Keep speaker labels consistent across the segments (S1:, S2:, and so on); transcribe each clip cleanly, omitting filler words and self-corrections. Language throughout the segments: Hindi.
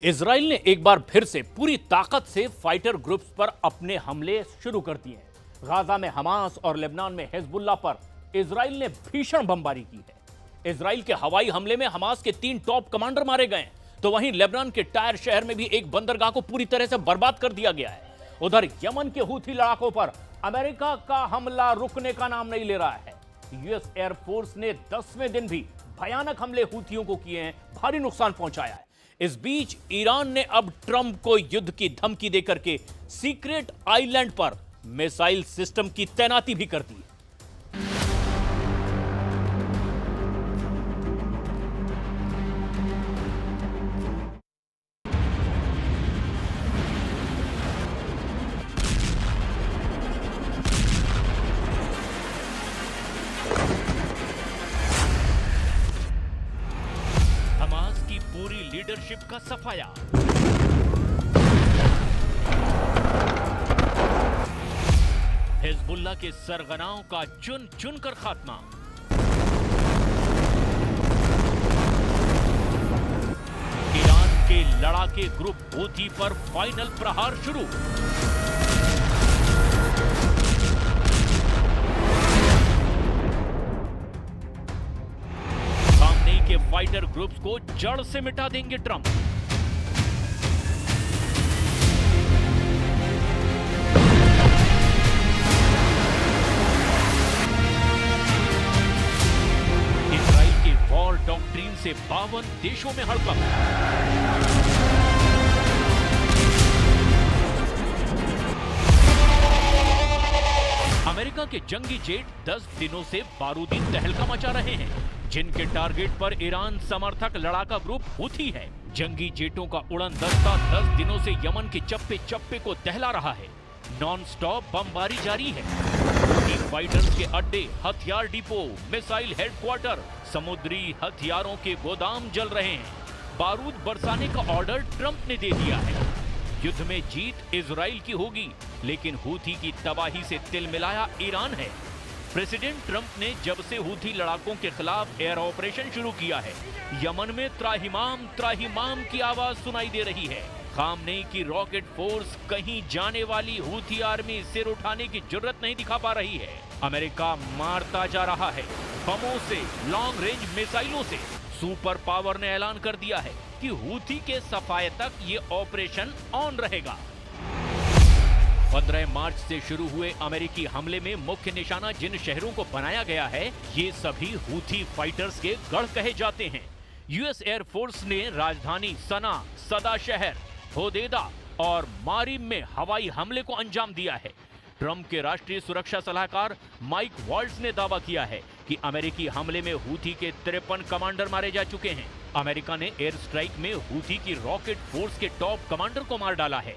S1: इजराइल ने एक बार फिर से पूरी ताकत से फाइटर ग्रुप्स पर अपने हमले शुरू कर दिए हैं। गाजा में हमास और लेबनान में हिजबुल्लाह पर इजराइल ने भीषण बमबारी की है। इजराइल के हवाई हमले में हमास के 3 टॉप कमांडर मारे गए हैं, तो वहीं लेबनान के टायर शहर में भी एक बंदरगाह को पूरी तरह से बर्बाद कर दिया गया है। उधर यमन के हूथी लड़ाकों पर अमेरिका का हमला रुकने का नाम नहीं ले रहा है। यूएस एयरफोर्स ने 10वें दिन भी भयानक हमले हूथियों को किए हैं, भारी नुकसान पहुंचाया है। इस बीच ईरान ने अब ट्रंप को युद्ध की धमकी देकर के सीक्रेट आइलैंड पर मिसाइल सिस्टम की तैनाती भी कर दी। हमास की पूरी लीडरशिप का सफाया। हिजबुल्लाह के सरगनाओं का चुन चुन कर खात्मा। ईरान के लड़ाके ग्रुप हूथी पर फाइनल प्रहार शुरू। के फाइटर ग्रुप्स को जड़ से मिटा देंगे ट्रंप। इजराइल के वॉर डॉक्ट्रिन से 52 देशों में हड़कंप। अमेरिका के जंगी जेट 10 दिनों से बारूदी तहलका मचा रहे हैं, जिनके टारगेट पर ईरान समर्थक लड़ाका ग्रुप हूथी है। जंगी जेटों का उड़न दस्ता 10 दिनों से यमन के चप्पे चप्पे को दहला रहा है। नॉन स्टॉप बमबारी जारी है। हूथी फाइटर्स के अड्डे, हथियार डिपो, मिसाइल हेडक्वार्टर, समुद्री हथियारों के गोदाम जल रहे हैं। बारूद बरसाने का ऑर्डर ट्रंप ने दे दिया है। युद्ध में जीत इजराइल की होगी, लेकिन हूथी की तबाही से तिलमिलाया ईरान है। प्रेसिडेंट ट्रंप ने जब से हूथी लड़ाकों के खिलाफ एयर ऑपरेशन शुरू किया है, यमन में त्राहिमाम त्राहिमाम की आवाज सुनाई दे रही है। खामनेई की रॉकेट फोर्स कहीं जाने वाली हूथी आर्मी सिर उठाने की जुर्रत नहीं दिखा पा रही है। अमेरिका मारता जा रहा है, बमों से, लॉन्ग रेंज मिसाइलों से। सुपर पावर ने ऐलान कर दिया है कि हूथी के सफाये तक ये ऑपरेशन ऑन रहेगा। 15 मार्च से शुरू हुए अमेरिकी हमले में मुख्य निशाना जिन शहरों को बनाया गया है, ये सभी हूथी फाइटर्स के गढ़ कहे जाते हैं। यूएस एयरफोर्स ने राजधानी सना, सदा शहर, होदेदा और मारिम में हवाई हमले को अंजाम दिया है। ट्रंप के राष्ट्रीय सुरक्षा सलाहकार माइक वॉल्ट्ज ने दावा किया है कि अमेरिकी हमले में हूथी के 53 कमांडर मारे जा चुके हैं। अमेरिका ने एयर स्ट्राइक में हूथी की रॉकेट फोर्स के टॉप कमांडर को मार डाला है।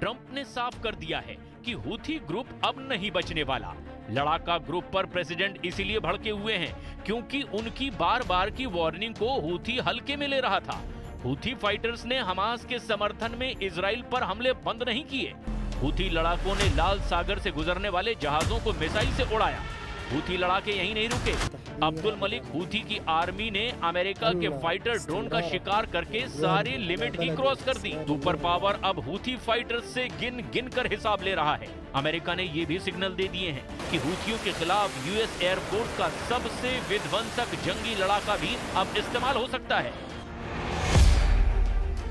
S1: ट्रंप ने साफ कर दिया है कि हूथी ग्रुप अब नहीं बचने वाला। लड़ाका ग्रुप पर प्रेसिडेंट इसीलिए भड़के हुए हैं क्योंकि उनकी बार बार की वार्निंग को हूथी हल्के में ले रहा था। हूथी फाइटर्स ने हमास के समर्थन में इजराइल पर हमले बंद नहीं किए। हूथी लड़ाकों ने लाल सागर से गुजरने वाले जहाजों को मिसाइल से उड़ाया। हूथी लड़ाके यहीं नहीं रुके। अब्दुल मलिक हूथी की आर्मी ने अमेरिका के फाइटर ड्रोन का शिकार करके सारी लिमिट ही क्रॉस कर दी। सुपर पावर अब हूथी फाइटर्स से गिन गिन कर हिसाब ले रहा है। अमेरिका ने ये भी सिग्नल दे दिए हैं कि हूथियों के खिलाफ यूएस एयरफोर्स का सबसे विध्वंसक जंगी लड़ाका भी अब इस्तेमाल हो सकता है।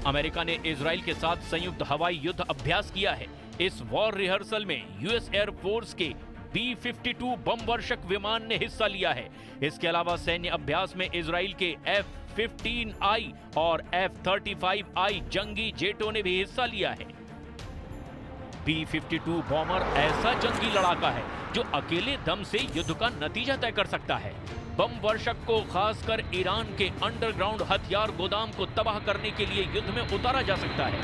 S1: अमेरिका ने इजराइल के साथ संयुक्त हवाई युद्ध अभ्यास किया है। इस वॉर रिहर्सल में यूएस एयरफोर्स के B-52 बम वर्षक विमान ने हिस्सा लिया है। इसके अलावा सैन्य अभ्यास में इजराइल के F-15I और F-35I जंगी जेटों ने भी हिस्सा लिया है। B-52 बॉमर ऐसा जंगी लड़ाका है जो अकेले दम से युद्ध का नतीजा तय कर सकता है। बम वर्षक को खासकर ईरान के अंडरग्राउंड हथियार गोदाम को तबाह करने के लिए युद्ध में उतारा जा सकता है।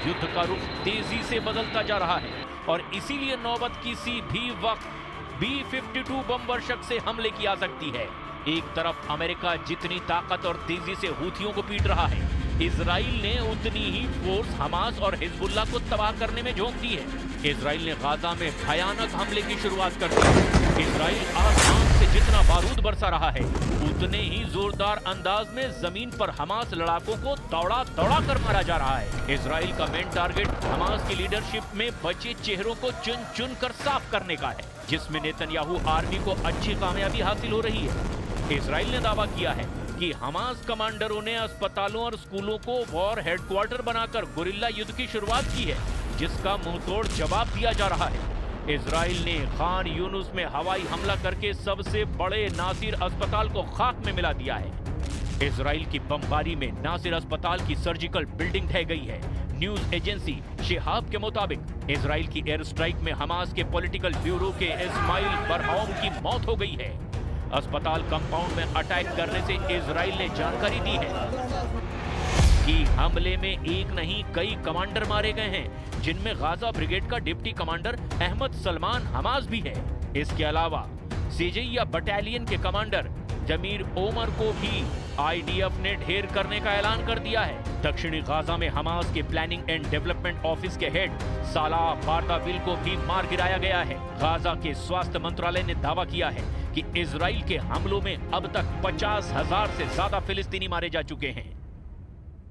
S1: युद्ध का रुख तेजी से बदलता जा रहा है और इसीलिए नौबत किसी भी वक्त B-52 बम वर्षक से हमले की आ सकती है। एक तरफ अमेरिका जितनी ताकत और तेजी से हूथियों को पीट रहा है, इजराइल ने उतनी ही फोर्स हमास और हिजबुल्लाह को तबाह करने में झोंक दी है। इजराइल ने गाजा में भयानक हमले की शुरुआत कर दी है। इजराइल आसमान से जितना बारूद बरसा रहा है, उतने ही जोरदार अंदाज में जमीन पर हमास लड़ाकों को दौड़ा दौड़ा कर मारा जा रहा है। इजराइल का मेन टारगेट हमास की लीडरशिप में बचे चेहरों को चुन चुन कर साफ करने का है, जिसमें नेतन्याहू आर्मी को अच्छी कामयाबी हासिल हो रही है। इजराइल ने दावा किया है कि हमास कमांडरों ने अस्पतालों और स्कूलों को वॉर हेडक्वार्टर बनाकर गुरिल्ला युद्ध की शुरुआत की है, जिसका मुंहतोड़ जवाब दिया जा रहा है। इजराइल ने खान यूनुस में हवाई हमला करके सबसे बड़े नासिर अस्पताल को खाक में मिला दिया है। इजराइल की बमबारी में नासिर अस्पताल की सर्जिकल बिल्डिंग ढह गई है। न्यूज एजेंसी शिहाब के मुताबिक इजराइल की एयर स्ट्राइक में हमास के पॉलिटिकल ब्यूरो के इस्माइल बरहौम की मौत हो गई है। अस्पताल कंपाउंड में अटैक करने से इजराइल ने जानकारी दी है कि हमले में एक नहीं कई कमांडर मारे गए हैं, जिनमें गाजा ब्रिगेड का deputy commander Ahmad Salman Hamas भी है। इसके अलावा सीजैया बटालियन के कमांडर जमीर ओमर को भी आईडीएफ ने ढेर करने का ऐलान कर दिया है। दक्षिणी गाजा में हमास के प्लानिंग एंड डेवलपमेंट ऑफिस के हेड सालाह बारदाविल को भी मार गिराया गया है। गाजा के स्वास्थ्य मंत्रालय ने दावा किया है कि इजराइल के हमलों में अब तक 50,000 से ज्यादा फिलिस्तीनी मारे जा चुके हैं।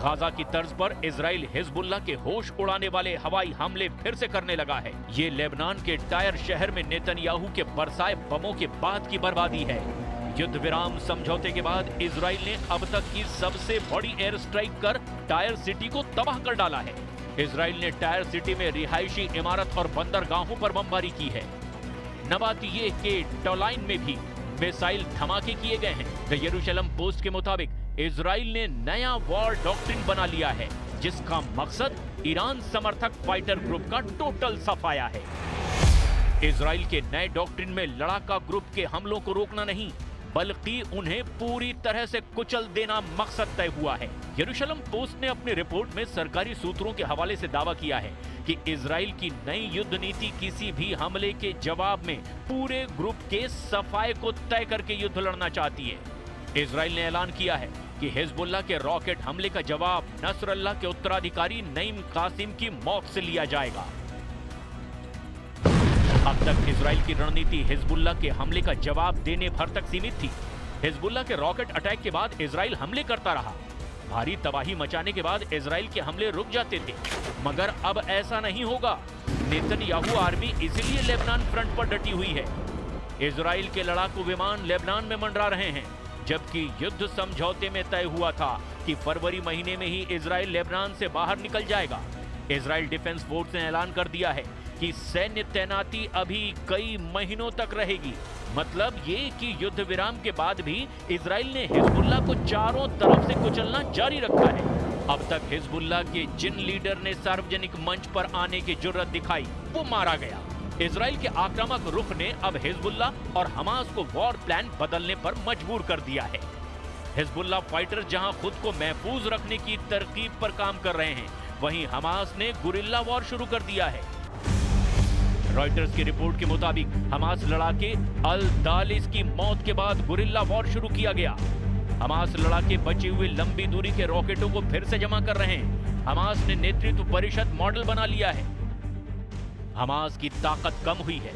S1: गाजा की तर्ज पर इजराइल हिजबुल्लाह के होश उड़ाने वाले हवाई हमले फिर से करने लगा है। ये लेबनान के टायर शहर में नेतन्याहू के बरसाए बमों के बाद की बर्बादी है। युद्ध विराम समझौते के बाद इजराइल ने अब तक की सबसे बड़ी एयर स्ट्राइक कर टायर सिटी को तबाह कर डाला है। इजराइल ने टायर सिटी में रिहायशी इमारत और बंदरगाहों पर बमबारी की है। नबातिये के टोलाइन में भी मिसाइल धमाके किए गए हैं। द यरूशलेम पोस्ट के मुताबिक इजराइल ने नया वॉर डॉक्ट्रिन बना लिया है, जिसका मकसद ईरान समर्थक फाइटर ग्रुप का टोटल सफाया है। इजराइल के नए डॉक्ट्रिन में लड़ाका ग्रुप के हमलों को रोकना नहीं, बल्कि उन्हें पूरी तरह से कुचल देना मकसद तय हुआ है। यरूशलेम पोस्ट ने अपनी रिपोर्ट में सरकारी सूत्रों के हवाले से दावा किया है कि इजराइल की नई युद्ध नीति किसी भी हमले के जवाब में पूरे ग्रुप के सफाए को तय करके युद्ध लड़ना चाहती है। इजराइल ने ऐलान किया है कि हिजबुल्लाह के रॉकेट हमले का जवाब नसरल्लाह के उत्तराधिकारी नईम कासिम की मौत से लिया जाएगा। अब तक इजराइल की रणनीति हिजबुल्लाह के हमले का जवाब देने भर तक सीमित थी। हिजबुल्लाह के रॉकेट अटैक के बाद इजराइल हमले करता रहा। भारी तबाही मचाने के बाद इजराइल के हमले रुक जाते थे, मगर अब ऐसा नहीं होगा। नेतन्याहू आर्मी इसीलिए लेबनान फ्रंट पर डटी हुई है। इजराइल के लड़ाकू विमान लेबनान में मंडरा रहे हैं, जबकि युद्ध समझौते में तय हुआ था कि फरवरी महीने में ही इजराइल लेबनान से बाहर निकल जाएगा। इजराइल डिफेंस फोर्स ने ऐलान कर दिया है कि सैन्य तैनाती अभी कई महीनों तक रहेगी। मतलब ये कि युद्ध विराम के बाद भी इजराइल ने हिजबुल्लाह को चारों तरफ से कुचलना जारी रखा है। अब तक हिजबुल्लाह के जिन लीडर ने सार्वजनिक मंच पर आने की जुर्रत दिखाई, वो मारा गया। इजराइल के आक्रामक रुख ने अब हिजबुल्लाह और हमास को वॉर प्लान बदलने पर मजबूर कर दिया है। हिजबुल्लाह फाइटर जहां खुद को महफूज रखने की तरकीब पर काम कर रहे हैं, वहीं हमास ने गुरिल्ला वॉर शुरू कर दिया है। रॉयटर्स की रिपोर्ट के मुताबिक हमास लड़ाके अल दालिस की मौत के बाद गुरिल्ला वॉर शुरू किया गया। हमास लड़ाके बचे हुए लंबी दूरी के रॉकेटों को फिर से जमा कर रहे हैं। हमास ने नेतृत्व परिषद मॉडल बना लिया है। हमास की ताकत कम हुई है।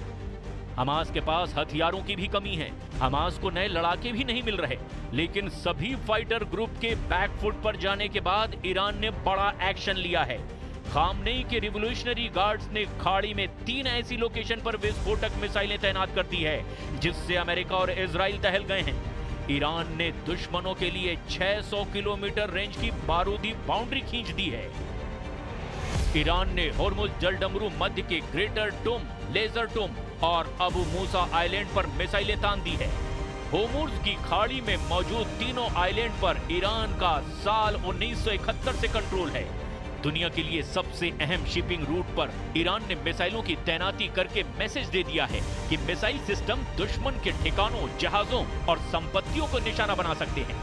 S1: हमास के पास हथियारों की भी कमी है। हमास को नए लड़ाके भी नहीं मिल रहे, लेकिन सभी फाइटर ग्रुप के बैकफुट पर जाने के बाद ईरान ने बड़ा एक्शन लिया है। खामनेई के रिवोल्यूशनरी गार्ड्स ने खाड़ी में 3 ऐसी लोकेशन पर विस्फोटक मिसाइलें तैनात कर दी है, जिससे अमेरिका और इजराइल दहल गए हैं। ईरान ने दुश्मनों के लिए 600 किलोमीटर रेंज की बारूदी बाउंड्री खींच दी है। ईरान ने होर्मुज जलडमरू मध्य के ग्रेटर टुम, लेजर टुम और अबू मूसा आइलैंड पर मिसाइलें तान दी है। होर्मुज की खाड़ी में मौजूद तीनों आइलैंड पर ईरान का साल 1971 से कंट्रोल है। दुनिया के लिए सबसे अहम शिपिंग रूट पर ईरान ने मिसाइलों की तैनाती करके मैसेज दे दिया है कि मिसाइल सिस्टम दुश्मन के ठिकानों, जहाजों और संपत्तियों को निशाना बना सकते हैं।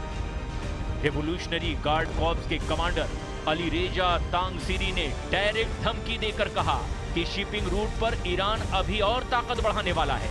S1: रेवोल्यूशनरी गार्ड कॉर्प्स के कमांडर अली रेजा तांगसीरी ने डायरेक्ट धमकी देकर कहा कि शिपिंग रूट पर ईरान अभी और ताकत बढ़ाने वाला है।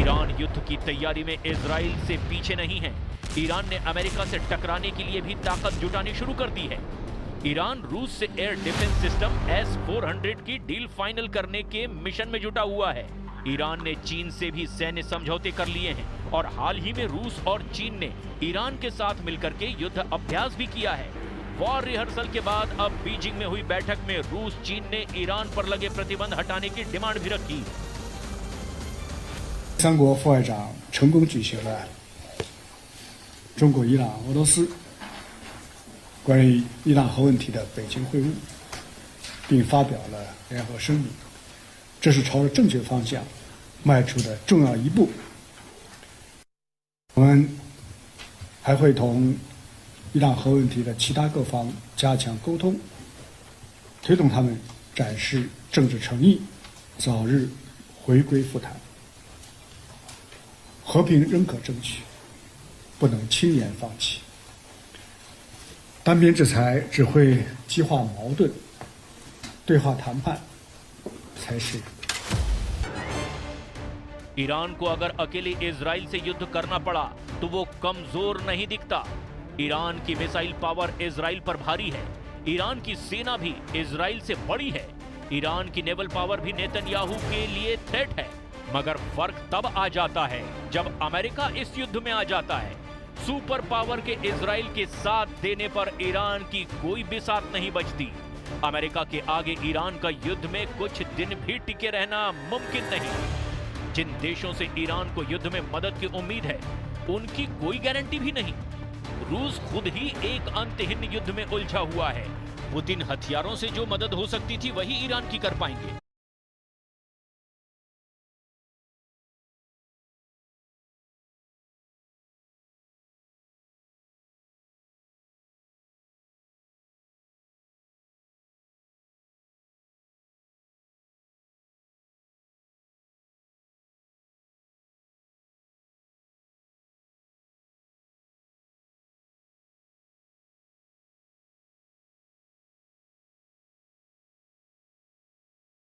S1: ईरान युद्ध की तैयारी में इजराइल से पीछे नहीं है। ईरान ने अमेरिका से टकराने के लिए भी ताकत जुटानी शुरू कर दी है। ईरान रूस से एयर डिफेंस सिस्टम S-400 की डील फाइनल करने के मिशन में जुटा हुआ है। ईरान ने चीन से भी सैन्य समझौते कर लिए हैं और हाल ही में रूस और चीन ने ईरान के साथ मिलकर के युद्ध अभ्यास भी किया है। वॉर रिहर्सल के बाद अब बीजिंग में हुई बैठक में रूस चीन ने ईरान पर लगे प्रतिबंध हटाने की डिमांड भी रखी।
S2: 三国副外长成功举行了中国、伊朗、俄罗斯关于伊朗核问题的北京会晤，并发表了联合声明，这是朝着正确方向迈出的重要一步。我们还会同伊朗核问题的其他各方加强沟通，推动他们展示政治诚意，早日回归复谈。和平仍可争取，不能轻言放弃。单边制裁只会激化矛盾，对话谈判才是。
S1: ईरान को अगर अकेले इजराइल से युद्ध करना पड़ा तो वो कमजोर नहीं दिखता। ईरान की मिसाइल पावर इजराइल पर भारी है। ईरान की सेना भी इजराइल से बड़ी है। ईरान की नेवल पावर भी नेतन्याहू के लिए थ्रेट है। मगर फर्क तब आ जाता है जब अमेरिका इस युद्ध में आ जाता है। सुपर पावर के इजराइल के साथ देने पर ईरान की कोई बिसात नहीं बचती। अमेरिका के आगे ईरान का युद्ध में कुछ दिन भी टिके रहना मुमकिन नहीं। जिन देशों से ईरान को युद्ध में मदद की उम्मीद है, उनकी कोई गारंटी भी नहीं। रूस खुद ही एक अंतहीन युद्ध में उलझा हुआ है। पुतिन हथियारों से जो मदद हो सकती थी वही ईरान की कर पाएंगे।